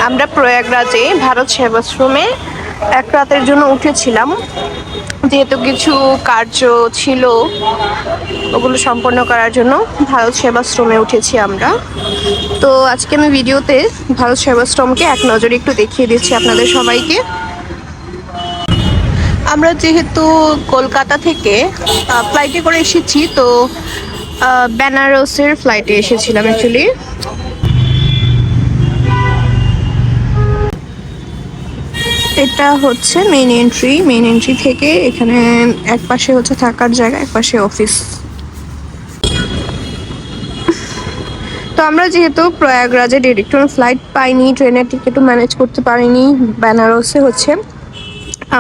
আমরা প্রয়াগরাজে ভারত সেবাশ্রমে এক রাতের জন্য উঠেছিলাম, যেহেতু কিছু কার্য ছিল ওগুলো সম্পন্ন করার জন্য ভারত সেবাশ্রমে উঠেছি আমরা। তো আজকে আমি ভিডিওতে ভারত সেবাশ্রমকে এক নজরে একটু দেখিয়ে দিচ্ছি আপনাদের সবাইকে। আমরা যেহেতু কলকাতা থেকে ফ্লাইটে করে এসেছি, তো বেনারসের ফ্লাইটে এসেছিলাম অ্যাকচুয়ালি। এটা হচ্ছে মেইন এন্ট্রি থেকে এখানে এক পাশে হচ্ছে থাকার জায়গা, এক পাশে অফিস। তো আমরা যেহেতু প্রয়াগরাজে ডিরেক্ট ফ্লাইট পাইনি, ট্রেনের টিকিটও ম্যানেজ করতে পারিনি, বেনারসে হচ্ছে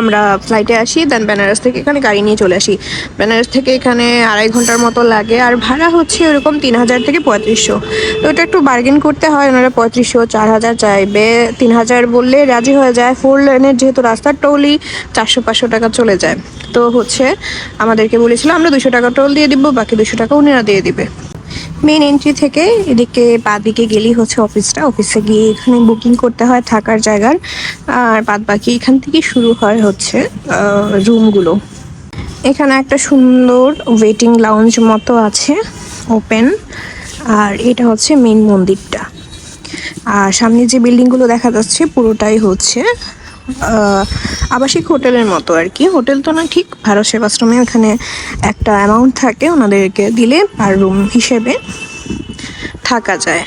আমরা ফ্লাইটে আসি, দেন বেনারস থেকে এখানে গাড়ি নিয়ে চলে আসি। বেনারস থেকে এখানে 2.5 ঘন্টার মতো লাগে, আর ভাড়া হচ্ছে ওরকম 3,000 থেকে 3500। তো এটা একটু বার্গেন করতে হয়, ওনারা 3500 4,000 চাইবে, 3,000 বললে রাজি হয়ে যায়। 4 লেনের যেহেতু রাস্তার টোলই 400-500 টাকা চলে যায়। তো হচ্ছে আমাদেরকে বলেছিল আমরা 200 টাকা টোল দিয়ে দিব, বাকি 200 টাকা উনারা দিয়ে দিবে। মেন এন্ট্রি থেকে এদিকে বাদিকে গেলেই হচ্ছে অফিসটা, অফিসে গিয়ে এখানে বুকিং করতে হয় থাকার জায়গার, আর বাদ বাকি এখান থেকে শুরু হয় হচ্ছে রুমগুলো। এখানে একটা সুন্দর ওয়েটিং লাউঞ্জ মতো আছে ওপেন, আর এটা হচ্ছে মেন মন্দিরটা। আর সামনে যে বিল্ডিংগুলো দেখা যাচ্ছে পুরোটাই হচ্ছে আবাসিক হোটেলের মতো আর কি। হোটেল তো না ঠিক, ভারত সেবাশ্রমে ওখানে একটা অ্যামাউন্ট থাকে, ওনাদেরকে দিলে পার রুম হিসেবে থাকা যায়।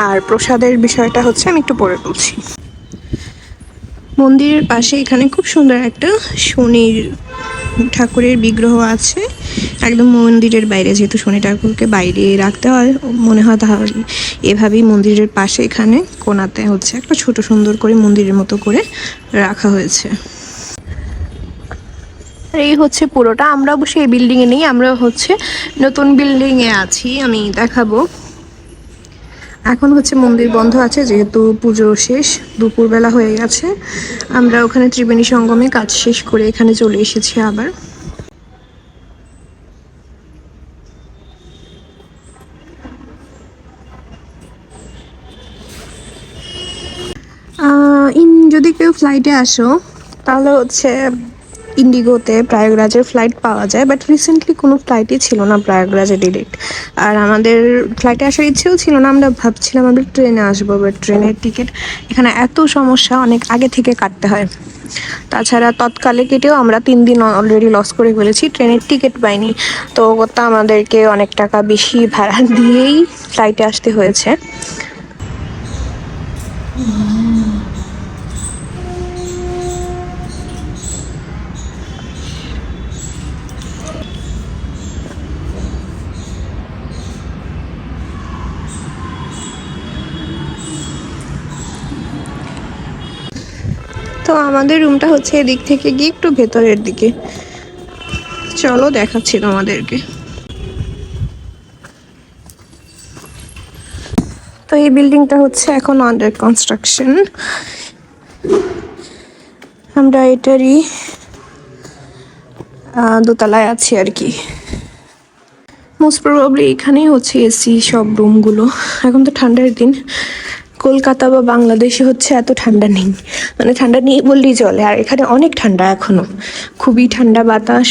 আর প্রসাদের বিষয়টা হচ্ছে আমি একটু পরে বলছি। মন্দিরের পাশে এখানে খুব সুন্দর একটা শনির ঠাকুরের বিগ্রহ আছে, একদম মন্দিরের বাইরে, যেহেতু শনি ঠাকুরকে বাইরে রাখতে হয় মনে হয়, তাহলে এভাবেই মন্দিরের পাশে এখানে কোণাতে হচ্ছে একটা ছোট সুন্দর করে মন্দিরের মতো করে রাখা হয়েছে। এই হচ্ছে পুরোটা। আমরা অবশ্যই এই বিল্ডিংয়ে নেই, আমরা হচ্ছে নতুন বিল্ডিংয়ে আছি, আমি দেখাবো। এখন হচ্ছে মন্দির বন্ধ আছে, যেহেতু পুজো শেষ, দুপুরবেলা হয়ে গেছে। আমরা ওখানে ত্রিবেণী সঙ্গমে কাজ শেষ করে এখানে চলে এসেছি আবার। যদি কেউ ফ্লাইটে আসো তাহলে হচ্ছে ইন্ডিগোতে প্রয়াগরাজের ফ্লাইট পাওয়া যায়, বাট রিসেন্টলি কোনো ফ্লাইটই ছিল না প্রয়াগরাজে ডিরেক্ট। আর আমাদের ফ্লাইটে আসার ইচ্ছেও ছিল না, আমরা ভাবছিলাম আমরা ট্রেনে আসবো, বাট ট্রেনের টিকিট এখানে এত সমস্যা, অনেক আগে থেকে কাটতে হয়। তাছাড়া তৎকালে কেটেও আমরা 3 দিন অলরেডি লস করে ফেলেছি, ট্রেনের টিকিট পাইনি। তো ওটা আমাদেরকে অনেক টাকা বেশি ভাড়া দিয়েই ফ্লাইটে আসতে হয়েছে। তো আমাদের রুমটা হচ্ছে এদিক থেকে গিয়ে একটু ভেতরের দিকে, চলো দেখাচ্ছি তোমাদেরকে। তো এই বিল্ডিংটা হচ্ছে এখন আন্ডার কনস্ট্রাকশন, আমরা এটারই দোতলায় আছি আর কি। মোস্ট প্রবাবলি এখানেই হচ্ছে এসি সব রুমগুলো। এখন তো ঠান্ডার দিন, কলকাতা বা বাংলাদেশে হচ্ছে এত ঠান্ডা নেই, মানে ঠান্ডা নেই বললেই চলে, আর এখানে অনেক ঠান্ডা, এখনো খুবই ঠান্ডা বাতাস।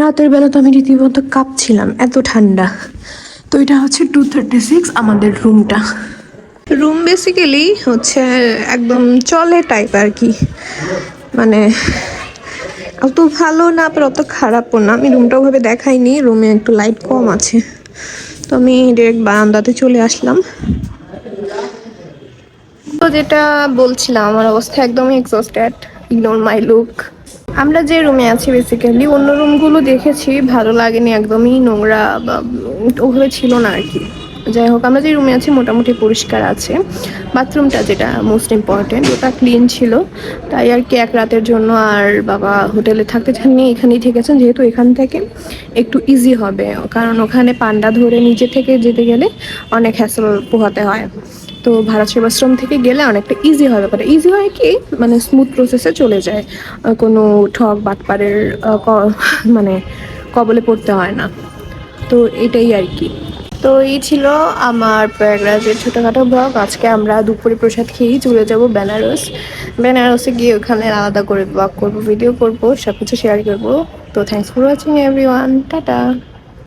রাতের বেলা তো আমি রীতিমতো কাঁপছিলাম, এত ঠান্ডা। তো এটা হচ্ছে 236 আমাদের রুমটা। রুম বেসিক্যালি হচ্ছে একদম চলে টাইপ আর কি, মানে অত ভালো না আবার অত খারাপও না। আমি রুমটা ওভাবে দেখাইনি, রুমে একটু লাইট কম আছে, তো আমি ডিরেক্ট বারান্দাতে চলে আসলাম। তো যেটা বলছিলাম, আমার অবস্থা একদমই এক্সস্টেড, ইগনোর মাই লুক। আমরা যে রুমে আছি বেসিক্যালি, অন্য রুমগুলো দেখেছি ভালো লাগেনি, একদমই নোংরা বা ওভাবে ছিল না আর কি। যাই হোক, আমরা যে রুমে আছি মোটামুটি পরিষ্কার আছে। বাথরুমটা যেটা মোস্ট ইম্পর্টেন্ট, ওটা ক্লিন ছিল। তাই আর কি এক রাতের জন্য আর বাবা হোটেলে থাকতে চাননি, এখানেই থেকেছেন, যেহেতু এখান থেকে একটু ইজি হবে, কারণ ওখানে পান্ডা ধরে নিচে থেকে যেতে গেলে অনেক হ্যাসেল পোহাতে হয়। তো ভারত সেবাশ্রম থেকে গেলে অনেকটা ইজি হয়, ব্যাপারটা ইজি হয় কি, মানে স্মুথ প্রসেসে চলে যায়, কোনো ঠক বাটপারের মানে কবলে পড়তে হয় না। তো এটাই আর কি। তো তো এই ছিল আমার প্রয়াগরাজের ছোটোখাটো ব্লগ। আজকে আমরা দুপুরে প্রসাদ খেয়েই চলে যাব বেনারস। বেনারসে গিয়ে ওখানে আলাদা করে ব্লগ করবো, ভিডিও করবো, সব কিছু শেয়ার করবো। তো thanks for watching everyone, tata.